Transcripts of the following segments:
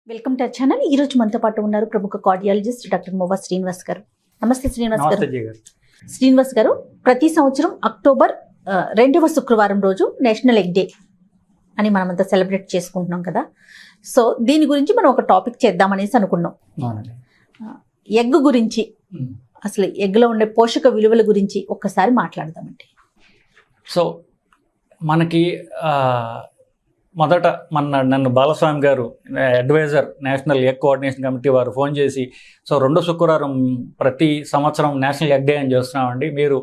Welcome to channel. ఈ రోజు మనతో పాటు ఉన్నారు ప్రముఖ కార్డియాలజిస్ట్ డాక్టర్ మోవా శ్రీనివాస్ గారు. నమస్తే శ్రీనివాస్ గారు. శ్రీనివాస్ గారు, ప్రతి సంవత్సరం అక్టోబర్ 2వ శుక్రవారం రోజు నేషనల్ ఎగ్ డే అని మనమంతా సెలబ్రేట్ చేసుకుంటున్నాం కదా. సో దీని గురించి మనం ఒక టాపిక్ చేద్దామనేసి అనుకున్నాం. ఎగ్ గురించి, అసలు ఎగ్లో ఉండే పోషక విలువల గురించి ఒక్కసారి మాట్లాడదామండి. సో మనకి మొదట నన్ను బాలస్వామి గారు, advisor National Egg Coordination Committee వారు ఫోన్ చేసి, సో 2వ శుక్రవారం ప్రతి సంవత్సరం నేషనల్ ఎగ్ డే అని చేస్తున్నామండి, మీరు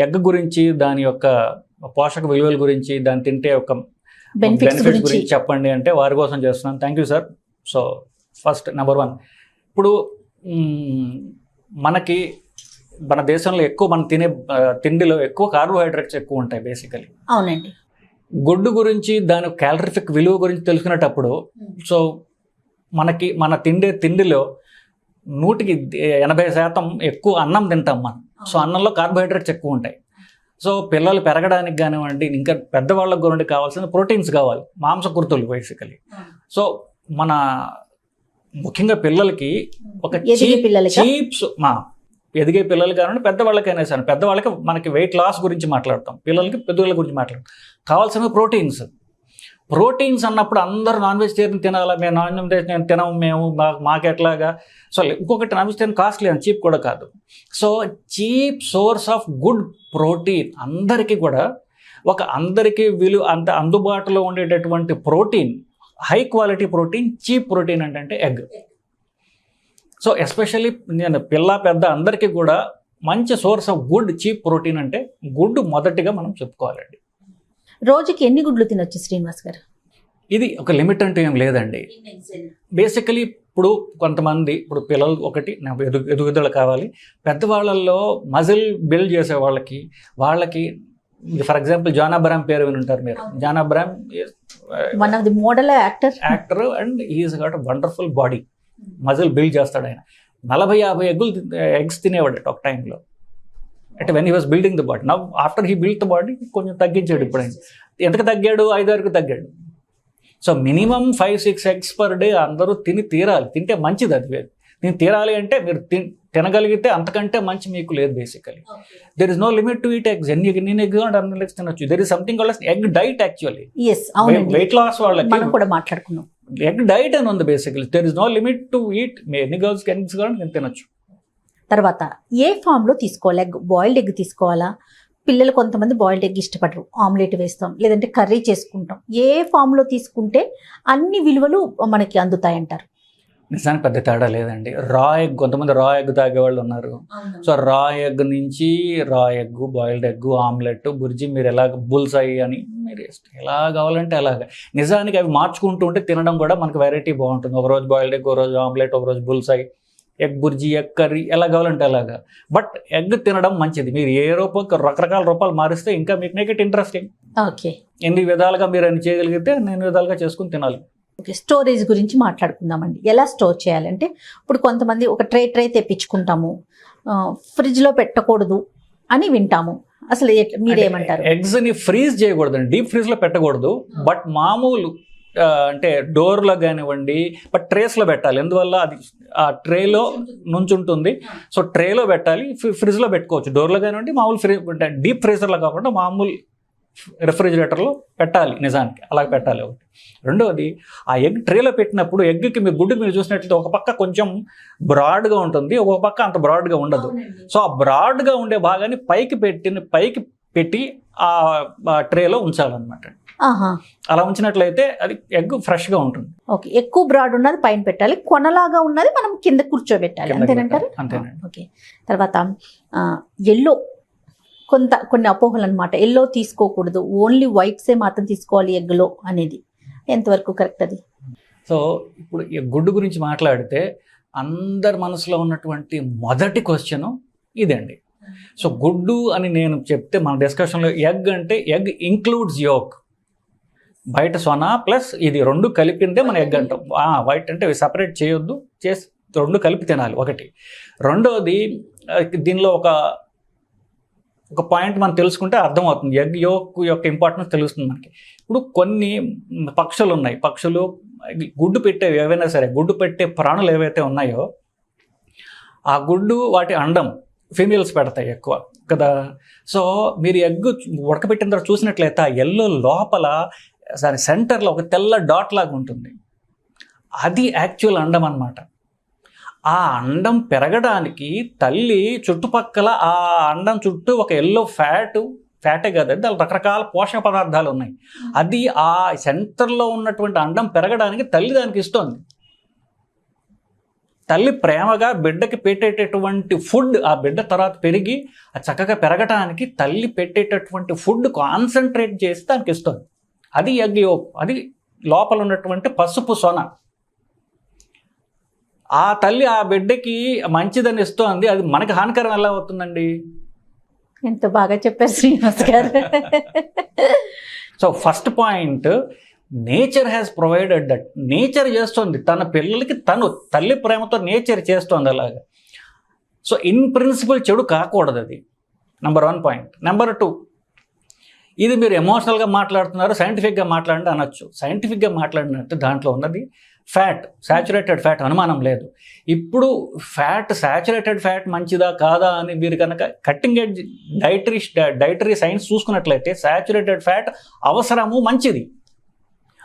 ఎగ్ గురించి, దాని యొక్క పోషక విలువల గురించి, దాన్ని తింటే ఒక బెనిఫిట్స్ గురించి చెప్పండి అంటే వారి కోసం చేస్తున్నాను. Thank you sir. So first number 1, ఇప్పుడు మనకి మన దేశంలో ఎక్కువ మనం తినే తిండిలో ఎక్కువ కార్బోహైడ్రేట్స్ ఎక్కువ ఉంటాయి బేసికలీ. అవునండి. గుడ్డు గురించి, దాని క్యాలరిఫిక్ విలువ గురించి తెలుసుకునేటప్పుడు, సో మన తిండిలో 80% ఎక్కువ అన్నం తింటాం మనం. సో అన్నంలో కార్బోహైడ్రేట్స్ ఎక్కువ ఉంటాయి. సో పిల్లలు పెరగడానికి కానివ్వండి, ఇంకా పెద్దవాళ్ళకు గురించి కావాల్సిన ప్రోటీన్స్ కావాలి, మాంసకృతులు బేసికలీ. సో ముఖ్యంగా పిల్లలకి ఒక చీప్స్, ఎదిగే పిల్లలు కానివ్వండి, పెద్దవాళ్ళకైనా సరే, పెద్దవాళ్ళకి మనకి వెయిట్ లాస్ గురించి మాట్లాడతాం, పిల్లలకి పెద్దవాళ్ళ గురించి మాట్లాడతాం. కావాల్సిన ప్రోటీన్స్ అన్నప్పుడు అందరూ నాన్ వెజిటేరియన్ తినాలా, మేము నాన్ వెజిటేరియన్ తినము, మాకు ఎట్లాగా. సో ఇంకొకటి, నాన్ వెజిటేరియన్ కాస్ట్లీ అని, చీప్ కూడా కాదు. So cheap source of good protein అందరికీ కూడా, అందరికీ అందుబాటులో ఉండేటటువంటి protein, high quality protein, cheap protein అంటే ఎగ్. సో ఎస్పెషల్లీ పెద్ద అందరికీ కూడా మంచి source of good cheap protein అంటే గుడ్డు మొదటిగా మనం చెప్పుకోవాలండి. రోజుకి ఎన్ని గుడ్లు తినొచ్చు శ్రీనివాస్ గారు? ఇది ఒక లిమిట్ అంటూ ఏం లేదండి. బేసికలీ కొంతమంది పిల్లలు ఒకటి ఎదుగుదల కావాలి. పెద్దవాళ్ళల్లో మజిల్ బిల్డ్ చేసే వాళ్ళకి ఫర్ ఎగ్జాంపుల్ జాన్ అబ్రహాం పేరు విని ఉంటారు మీరు. John Abraham one of the model actor and he's got a wonderful body. Muscle build చేస్తాడు ఆయన. 40-50 ఎగ్స్ తినేవాడు ఒక టైంలో, అంటే when he was building the body. Now after he build the body కొంచెం తగ్గించాడు. ఇప్పుడు ఆయన ఎంతకు తగ్గాడు? 5-6 తగ్గాడు. So minimum 5-6 eggs per day అందరూ తీరాలి. తింటే మంచిది. నేను తీరాలి అంటే మీరు తినగలిగితే అంతకంటే మంచి మీకు లేదు basically. There is no limit to eat eggs. ఎన్ని ఎగ్స్ అన్ని ఎగ్స్ తినొచ్చు. There is something called egg diet actually. Weight loss వాళ్ళకి కూడా మాట్లాడుకున్నాం. ఎగ్ డైట్ అని ఉంది basically. There is no limit to eat. ఎన్ని గర్ల్స్ ఎగ్స్ కూడా నేను తినొచ్చు. తర్వాత ఏ ఫామ్లో తీసుకోవాలి? ఎగ్ బాయిల్డ్ ఎగ్ తీసుకోవాలా? పిల్లలు కొంతమంది బాయిల్డ్ ఎగ్ ఇష్టపడరు, ఆమ్లెట్ వేస్తాం, లేదంటే కర్రీ చేసుకుంటాం. ఏ ఫామ్లో తీసుకుంటే అన్ని విలువలు మనకి అందుతాయంటారు? నిజానికి పెద్ద తేడా లేదండి. రా ఎగ్, కొంతమంది రా ఎగ్ తాగేవాళ్ళు ఉన్నారు. సో రా ఎగ్ నుంచి రా egg, boiled egg, omelette, bhurji, మీరు బుల్స్ అయ్యి అని మీరు ఎలా కావాలంటే అలాగా. నిజానికి అవి మార్చుకుంటూ ఉంటే తినడం కూడా మనకు వెరైటీ బాగుంటుంది. ఒకరోజు బాయిల్డ్ ఎగ్, ఒకరోజు ఆమ్లెట్, ఒకరోజు బుల్స్ అయ్యి, ఎగ్ బుర్జీ, ఎగ్ కర్రీ, ఎలా కావాలంటే అలాగా. బట్ ఎగ్ తినడం మంచిది. మీరు రకరకాల రూపాయలు మారిస్తే ఇంకా మీకు మేక్ ఇట్ ఇంట్రెస్టింగ్. ఓకే, ఎన్ని విధాలుగా మీరు అన్ని చేయగలిగితే నేను విధాలుగా చేసుకుని తినాలి. ఓకే, స్టోరేజ్ గురించి మాట్లాడుకుందామండి. ఎలా స్టోర్ చేయాలంటే, ఇప్పుడు కొంతమంది ఒక ట్రే తెప్పించుకుంటాము, ఫ్రిడ్జ్లో పెట్టకూడదు అని వింటాము. అసలు మీరేమంటారు? ఎగ్స్ని ఫ్రీజ్ చేయకూడదండి, డీప్ ఫ్రీజ్లో పెట్టకూడదు. బట్ మామూలు అంటే డోర్లో కానివ్వండి, బట్ ట్రేస్లో పెట్టాలి. ఎందువల్ల అది ఆ ట్రేలో నుంచుంటుంది. సో ట్రేలో పెట్టాలి. ఫ్రిడ్జ్లో పెట్టుకోవచ్చు, డోర్లో కానివ్వండి, మామూలు డీప్ ఫ్రీజర్లో కాకుండా మామూలు రెఫ్రిజిరేటర్లో పెట్టాలి. నిజానికి అలా పెట్టాలి. ఒకటి. రెండవది, ఆ ఎగ్ ట్రేలో పెట్టినప్పుడు ఎగ్కి గుడ్డుకి మీరు చూసినట్లయితే ఒక పక్క కొంచెం బ్రాడ్గా ఉంటుంది, ఒక పక్క అంత బ్రాడ్గా ఉండదు. సో ఆ బ్రాడ్గా ఉండే భాగాన్ని పైకి పెట్టి ఆ ట్రేలో ఉంచాలన్నమాట. అలా ఉంచినట్లయితే అది ఎగ్ ఫ్రెష్గా ఉంటుంది. ఓకే, ఎక్కువ బ్రాడ్ ఉన్నది పైన పెట్టాలి, కొనలాగా ఉన్నది మనం కింద కూర్చోబెట్టాలి, అంతేనంటారు? అంతేనండి. ఓకే. తర్వాత ఎల్లో, కొన్ని అపోహలు అనమాట. ఎల్లో తీసుకోకూడదు, ఓన్లీ వైట్సే మాత్రం తీసుకోవాలి ఎగ్లో అనేది ఎంతవరకు కరెక్ట్ అది? సో ఇప్పుడు ఈ గుడ్డు గురించి మాట్లాడితే అందరి మనసులో ఉన్నటువంటి మొదటి క్వశ్చన్ ఇదండి. సో గుడ్డు అని నేను చెప్తే మన డిస్కషన్లో ఎగ్ అంటే ఎగ్ ఇంక్లూడ్స్ యోక్. బయట సొన ప్లస్ ఇది రెండు కలిపిందే మన ఎగ్ అంటాం. వైట్ అంటే సపరేట్ చేయొద్దు, రెండు కలిపి తినాలి ఒకటి. రెండోది, దీనిలో ఒక పాయింట్ మనం తెలుసుకుంటే అర్థమవుతుంది, ఎగ్ యోక్ యొక్క ఇంపార్టెన్స్ తెలుస్తుంది మనకి. ఇప్పుడు కొన్ని పక్షులు ఉన్నాయి, పక్షులు గుడ్డు పెట్టేవి ఏవైనా సరే, గుడ్డు పెట్టే ప్రాణులు ఏవైతే ఉన్నాయో ఆ గుడ్డు వాటి అండం ఫీమేల్స్ పెడతాయి ఎక్కువ కదా. సో మీరు ఎగ్ ఉడకబెట్టిన తర్వాత చూసినట్లయితే ఆ ఎల్లో లోపల దాని సెంటర్లో ఒక తెల్ల డాట్ లాగా ఉంటుంది, అది యాక్చువల్ అండం అన్నమాట. ఆ అండం పెరగడానికి తల్లి చుట్టుపక్కల ఆ అండం చుట్టూ ఒక ఎల్లో ఫ్యాటే కదా, దాని రకరకాల పోషక పదార్థాలు ఉన్నాయి. అది ఆ సెంటర్లో ఉన్నటువంటి అండం పెరగడానికి తల్లి దానికి ఇస్తోంది. తల్లి ప్రేమగా బిడ్డకి పెట్టేటటువంటి ఫుడ్, ఆ బిడ్డ తర్వాత పెరిగి చక్కగా పెరగడానికి తల్లి పెట్టేటటువంటి ఫుడ్ కాన్సన్ట్రేట్ చేసి దానికి ఇస్తుంది. అది ఎగ్ యోక్, అది లోపల ఉన్నటువంటి పసుపు సొన. ఆ తల్లి ఆ బిడ్డకి మంచిదని ఇస్తోంది, అది మనకి హానికరం ఎలా అవుతుందండి? ఎంత బాగా చెప్పారు శ్రీనివాస్ గారు. So first point, nature has provided that. Nature చేస్తుంది తన పిల్లలకి, తను తల్లి ప్రేమతో నేచర్ చేస్తుంది అలాగా. సో ఇన్ ప్రిన్సిపల్ చెడు కాకూడదు, అది నెంబర్ 1 పాయింట్. నెంబర్ 2, ఇది మీరు ఎమోషనల్గా మాట్లాడుతున్నారు, సైంటిఫిక్గా మాట్లాడండి అనొచ్చు. సైంటిఫిక్గా మాట్లాడినట్టు దాంట్లో ఉన్నది ఫ్యాట్, సాచురేటెడ్ ఫ్యాట్, అనుమానం లేదు. ఇప్పుడు సాచురేటెడ్ ఫ్యాట్ మంచిదా కాదా అని మీరు కనుక కట్టింగ్ ఎడ్జ్ డైటరీ సైన్స్ చూసుకున్నట్లయితే సాచురేటెడ్ ఫ్యాట్ అవసరము, మంచిది.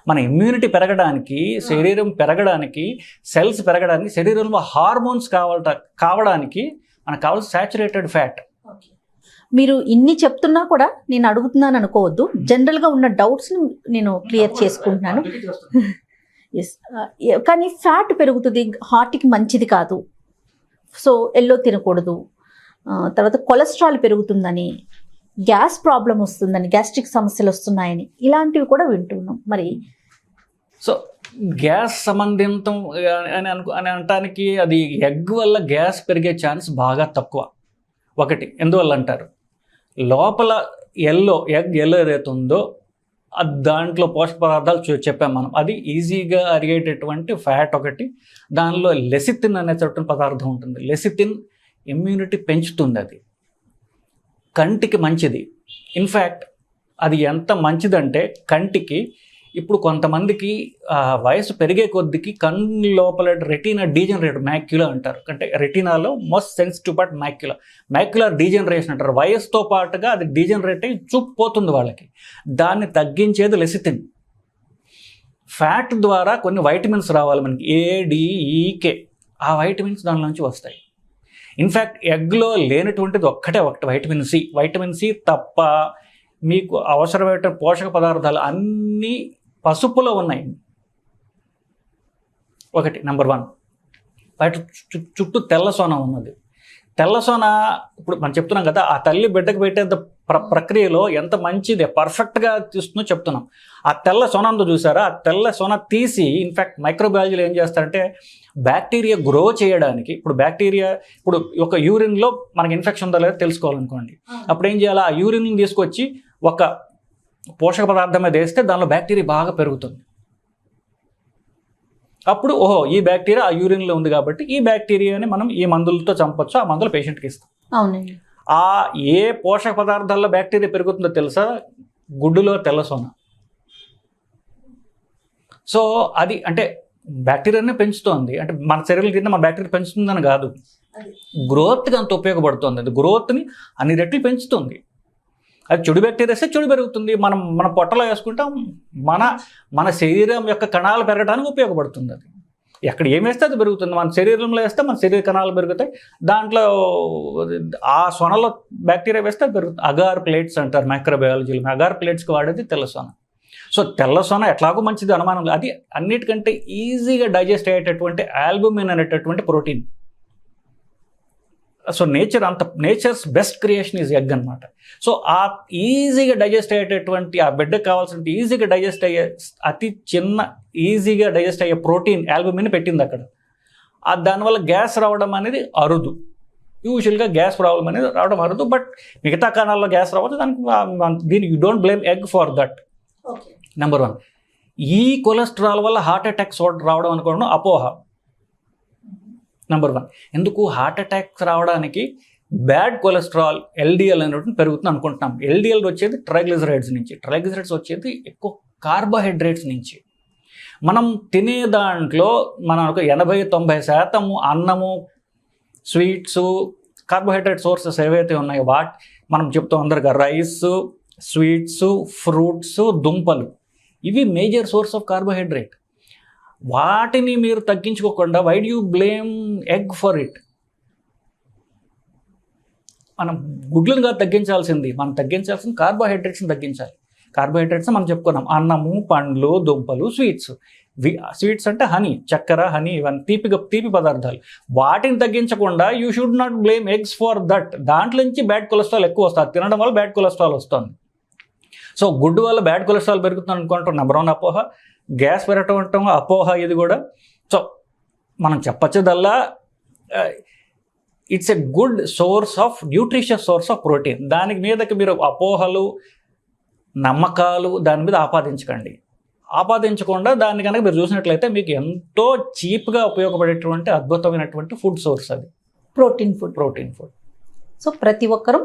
మన ఇమ్యూనిటీ పెరగడానికి, శరీరం పెరగడానికి, సెల్స్ పెరగడానికి, శరీరంలో హార్మోన్స్ కావడానికి మనకు కావాల్సిన సాచురేటెడ్ ఫ్యాట్. మీరు ఇన్ని చెప్తున్నా కూడా నేను అడుగుతున్నాను అనుకోవద్దు, జనరల్గా ఉన్న డౌట్స్ని నేను క్లియర్ చేసుకుంటున్నాను. ఎస్, కానీ ఫ్యాట్ పెరుగుతుంది, హార్ట్కి మంచిది కాదు, సో ఎల్లో తినకూడదు, తర్వాత కొలెస్ట్రాల్ పెరుగుతుందని, గ్యాస్ ప్రాబ్లం వస్తుందని, గ్యాస్ట్రిక్ సమస్యలు వస్తున్నాయని, ఇలాంటివి కూడా వింటున్నాం. మరి సో గ్యాస్ సంబంధితం అని అనటానికి అది ఎగ్ వల్ల గ్యాస్ పెరిగే ఛాన్స్ బాగా తక్కువ. ఒకటి ఎందువల్ల అంటారు, లోపల ఎగ్ ఎల్లో ఏదైతే ఉందో దాంట్లో పోషక పదార్థాలు చెప్పాం మనం, అది ఈజీగా అరిగేటటువంటి ఫ్యాట్ ఒకటి. దానిలో లెసిథిన్ అనేటటువంటి పదార్థం ఉంటుంది. లెసిథిన్ ఇమ్యూనిటీ పెంచుతుంది, అది కంటికి మంచిది. ఇన్ఫ్యాక్ట్ అది ఎంత మంచిదంటే కంటికి, ఇప్పుడు కొంతమందికి వయసు పెరిగే కొద్దికి కన్ను లోపల రెటీనా డీజనరేట్, మ్యాక్యులా అంటారు. అంటే రెటీనాలో most sensitive part macular degeneration అంటారు. వయసుతో పాటుగా అది డీజనరేట్ అయ్యి చూపు పోతుంది వాళ్ళకి. దాన్ని తగ్గించేది లెసిథిన్. ఫ్యాట్ ద్వారా కొన్ని వైటమిన్స్ రావాలి మనకి, ADEK, ఆ వైటమిన్స్ దాని నుంచి వస్తాయి. ఇన్ఫ్యాక్ట్ ఎగ్లో లేనటువంటిది ఒకటి వైటమిన్ సి తప్ప మీకు అవసరమైన పోషక పదార్థాలు అన్నీ పసుపులో ఉన్నాయి. ఒకటి నెంబర్ 1. వాటి చుట్టూ తెల్ల సోన ఉన్నది. తెల్ల సోన ఇప్పుడు మనం చెప్తున్నాం కదా, ఆ తల్లి బిడ్డకు పెట్టే ప్రక్రియలో ఎంత మంచిది పర్ఫెక్ట్గా తీస్తుందో చెప్తున్నాం. ఆ తెల్ల సోన ఉందో చూసారా, ఆ తెల్ల సోన తీసి, ఇన్ఫ్యాక్ట్ మైక్రోబయాలజీలో ఏం చేస్తారంటే బ్యాక్టీరియా గ్రో చేయడానికి, ఇప్పుడు ఒక యూరిన్లో మనకి ఇన్ఫెక్షన్ ఉందో లేదో తెలుసుకోవాలనుకోండి, అప్పుడు ఏం చేయాలి, ఆ యూరిన్ని తీసుకొచ్చి ఒక పోషక పదార్థం మీద వేస్తే దానిలో బ్యాక్టీరియా బాగా పెరుగుతుంది. అప్పుడు ఈ బ్యాక్టీరియా ఆ యూరిన్లో ఉంది కాబట్టి ఈ బ్యాక్టీరియాని మనం ఈ మందులతో చంపొచ్చు, ఆ మందులు పేషెంట్కి ఇస్తాం. అవునండి. ఆ ఏ పోషక పదార్థాల్లో బ్యాక్టీరియా పెరుగుతుందో తెలుసా? గుడ్డులో తెల్ల సోన. సో అది అంటే బ్యాక్టీరియానే పెంచుతోంది. అంటే మన శరీరం తిన్న మన బ్యాక్టీరియా పెంచుతుందని కాదు, గ్రోత్కి అంత ఉపయోగపడుతుంది. అది గ్రోత్ని అన్ని రెట్లు పెంచుతుంది. అది చెడు బ్యాక్టీరియా వేస్తే చెడు పెరుగుతుంది. మన పొట్టలో వేసుకుంటాం, మన శరీరం యొక్క కణాలు పెరగడానికి ఉపయోగపడుతుంది. అది ఎక్కడ ఏం వేస్తే అది పెరుగుతుంది. మన శరీరంలో వేస్తే మన శరీర కణాలు పెరుగుతాయి. దాంట్లో ఆ సొనలో బ్యాక్టీరియా వేస్తే అది పెరుగుతుంది. అగార్ ప్లేట్స్ అంటారు మైక్రోబయాలజీలో. అగార్ ప్లేట్స్కి వాడేది తెల్ల సొన. సో తెల్ల సొన ఎట్లాగో మంచిది, అనుమానం లేదు. అది అన్నిటికంటే ఈజీగా డైజెస్ట్ అయ్యేటటువంటి ఆల్బుమిన్ అనేటటువంటి protein. So nature's best creation is egg అనమాట. సో ఆ ఈజీగా డైజెస్ట్ అయ్యేటటువంటి, ఆ బిడ్డకు కావాల్సిన ఈజీగా డైజెస్ట్ అయ్యే అతి చిన్న ఈజీగా డైజెస్ట్ అయ్యే ప్రోటీన్ ఆల్బుమిన్ పెట్టింది అక్కడ. దానివల్ల గ్యాస్ రావడం అనేది అరుదు. యూజువల్గా గ్యాస్ ప్రాబ్లం అనేది రావడం అరుదు. బట్ మిగతా కణాల్లో గ్యాస్ రావచ్చు, దీనికి you don't blame egg for that. Number 1. ఈ కొలెస్ట్రాల్ వల్ల హార్ట్ అటాక్స్ రావడం అనుకోవడం అపోహ. నెంబర్ 1. ఎందుకు హార్ట్ అటాక్స్ రావడానికి బ్యాడ్ కొలెస్ట్రాల్ ఎల్డిఎల్ అనేటువంటి పెరుగుతుంది అనుకుంటున్నాం. ఎల్డిఎల్ వచ్చేది ట్రైగ్లిజరైడ్స్ నుంచి, ట్రైగ్లిజరైడ్స్ వచ్చేది ఎక్కువ కార్బోహైడ్రేట్స్ నుంచి. మనం తినే దాంట్లో మనకు 80-90% అన్నము, స్వీట్స్, కార్బోహైడ్రేట్ సోర్సెస్ ఏవైతే ఉన్నాయో మనం చెప్తాం అందరిగా రైస్, స్వీట్స్, ఫ్రూట్స్, దుంపలు, ఇవి మేజర్ సోర్స్ ఆఫ్ కార్బోహైడ్రేట్. వాటిని మీరు తగ్గించుకోకుండా why do you blame egg for it? మనం గుడ్లను కాదు తగ్గించాల్సింది, మనం తగ్గించాల్సింది కార్బోహైడ్రేట్స్ని తగ్గించాలి. కార్బోహైడ్రేట్స్ మనం చెప్పుకున్నాం, అన్నము, పండ్లు, దుంపలు, స్వీట్స్. స్వీట్స్ అంటే హనీ, చక్కెర, హనీ, ఇవన్నీ తీపి పదార్థాలు. వాటిని తగ్గించకుండా you should not blame eggs for that. దాంట్లో నుంచి బ్యాడ్ కొలెస్ట్రాల్ ఎక్కువ వస్తుంది, తినడం వల్ల బ్యాడ్ కొలెస్ట్రాల్ వస్తుంది. సో గుడ్డు వల్ల బ్యాడ్ కొలెస్ట్రాల్ పెరుగుతుంది అనుకుంటాం, నెంబర్ 1 అపోహ. గ్యాస్ పెరగటం అపోహ, ఇది కూడా. సో మనం చెప్పచ్చదల్లా it's a good source of nutritious source of protein. దానికి మీదకి మీరు అపోహలు, నమ్మకాలు దాని మీద ఆపాదించకుండా దాన్ని కనుక మీరు చూసినట్లయితే మీకు ఎంతో చీప్గా ఉపయోగపడేటువంటి అద్భుతమైనటువంటి ఫుడ్ సోర్స్ అది, ప్రోటీన్ ఫుడ్. సో ప్రతి ఒక్కరూ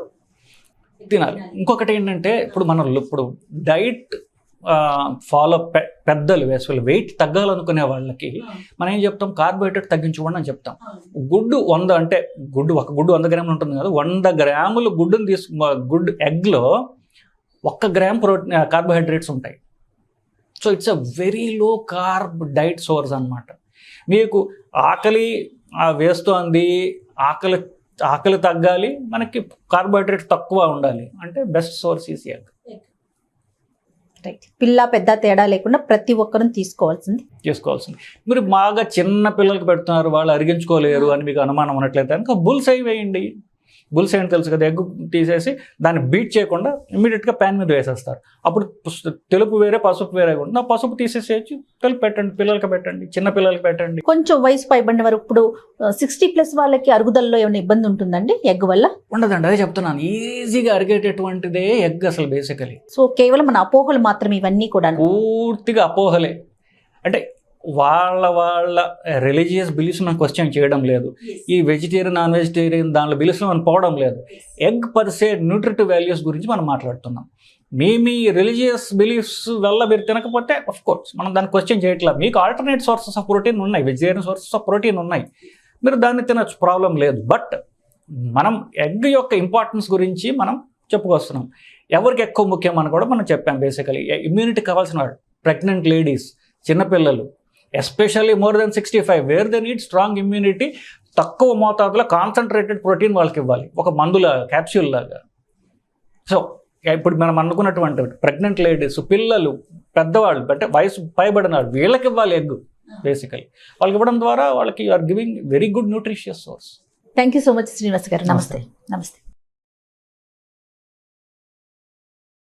తినాలి. ఇంకొకటి ఏంటంటే ఇప్పుడు డైట్ ఫాలో పెద్దలు అసలు వెయిట్ తగ్గాలనుకునే వాళ్ళకి మనం ఏం చెప్తాం, కార్బోహైడ్రేట్ తగ్గించుకోండి అని చెప్తాం. గుడ్డు 100 అంటే ఒక గుడ్డు 100 గ్రాములు ఉంటుంది కదా, 100 గ్రాములు గుడ్డు ఎగ్లో 1 గ్రామ్ కార్బోహైడ్రేట్స్ ఉంటాయి. So it's a very low carb diet source అన్నమాట. మీకు ఆకలి వేస్తోంది, ఆకలి తగ్గాలి, మనకి కార్బోహైడ్రేట్ తక్కువ ఉండాలి అంటే best source is egg. Right. పిల్ల పెద్ద తేడా లేకుండా ప్రతి ఒక్కరూ తీసుకోవాల్సింది. మీరు బాగా చిన్న పిల్లలకి పెడుతున్నారు, వాళ్ళు అరిగించుకోలేరు అని మీకు అనుమానం ఉన్నట్లయితే కనుక బుల్సై వేయండి. బుల్సై అని తెలుసు కదా, ఎగ్ తీసేసి దాన్ని బీట్ చేయకుండా ఇమీడియట్గా ప్యాన్ మీద వేసేస్తారు. అప్పుడు తెలుపు వేరే, పసుపు వేరే ఉంటుంది. ఆ పసుపు తీసేసేయచ్చు, తెలుపు పెట్టండి, పిల్లలకి పెట్టండి, చిన్న పిల్లలకి పెట్టండి. కొంచెం వయసు పైబడిన వరకు, ఇప్పుడు 60+ వాళ్ళకి అరుగుదలలో ఏమైనా ఇబ్బంది ఉంటుందండి ఎగ్ వల్ల? ఉండదండి, అదే చెప్తున్నాను. ఈజీగా అరిగేటటువంటిదే ఎగ్ అసలు బేసికలీ. సో కేవలం మన అపోహలు మాత్రమే ఇవన్నీ కూడా? పూర్తిగా అపోహలే. అంటే వాళ్ళ రిలీజియస్ బిలీఫ్స్ మనం క్వశ్చన్ చేయడం లేదు. ఈ వెజిటేరియన్, నాన్ వెజిటేరియన్ దానిలో బిలీఫ్స్ మనం పోవడం లేదు. ఎగ్ పర్సే న్యూట్రిటివ్ వాల్యూస్ గురించి మనం మాట్లాడుతున్నాం. మీ రిలీజియస్ బిలీఫ్స్ వల్ల మీరు తినకపోతే ఆఫ్ కోర్స్ మనం దాన్ని క్వశ్చన్ చేయట్లేదు. మీకు ఆల్టర్నేట్ సోర్సెస్ ఆఫ్ ప్రోటీన్ ఉన్నాయి, వెజిటేరియన్ సోర్సెస్ ఆఫ్ ప్రోటీన్ ఉన్నాయి, మీరు దాన్ని తినచ్చు, ప్రాబ్లం లేదు. బట్ మనం ఎగ్ యొక్క ఇంపార్టెన్స్ గురించి మనం చెప్పుకొస్తున్నాం. ఎవరికి ఎక్కువ ముఖ్యం అని కూడా మనం చెప్పాం. బేసికలీ ఇమ్యూనిటీ కావాల్సిన వాడు ప్రెగ్నెంట్ లేడీస్, చిన్నపిల్లలు, especially more than 65 where they need strong immunity, తక్కువ మోతాదులో కాన్సన్ట్రేటెడ్ ప్రోటీన్ వాళ్ళకి ఇవ్వాలి, ఒక మందులాగా, క్యాప్సూల్ లాగా. సో ఇప్పుడు మనం అనుకున్నటువంటి ప్రెగ్నెంట్ లేడీస్, పిల్లలు, పెద్దవాళ్ళు, అంటే వయసు పైబడిన వాళ్ళు, వీళ్ళకి ఇవ్వాలి ఎగ్. బేసికలీ వాళ్ళకి ఇవ్వడం ద్వారా వాళ్ళకి you are giving very good nutritious source. Thank you so much Srinivas గారు. నమస్తే.